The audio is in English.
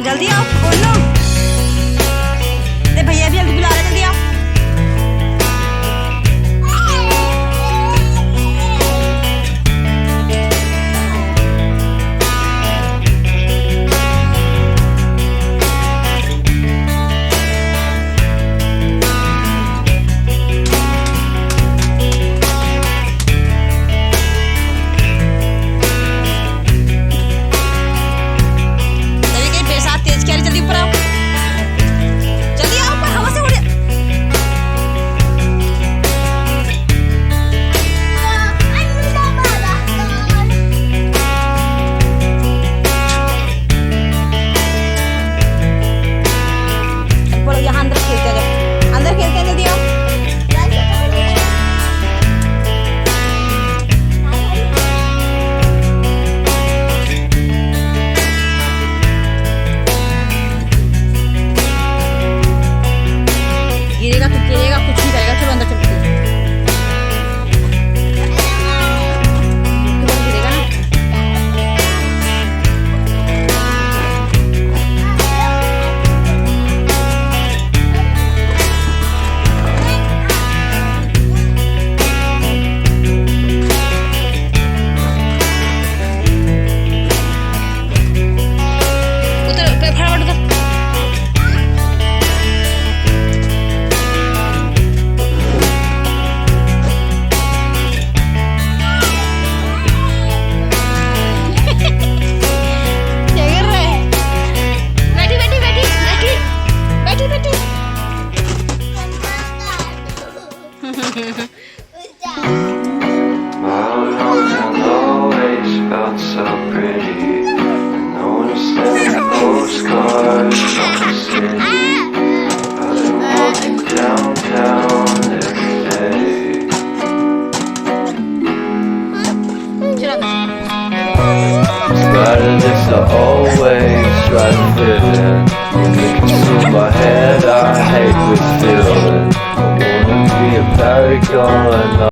जल्दी आओ बोलो। ते भैया भी जल्दी बुला रहे, जल्दी आओ। जल्दी ऊपर आओ, जल्दी आओ ऊपर, हवा से उड़। बोलो यहाँ अंदर खेल के जाओ, अंदर खेल के जल्दी आओ। गिरेगा तो गिरेगा, कुछ नहीं करेगा। चलो अंदर चलो, गिरेगा ना। उधर फटाफट उधर। Always felt so pretty. No one was sending postcards from the city. I've been walking downtown every day. Spotted this to always try to fit in. It consume my head, I hate this feeling. I wanna be a paragon.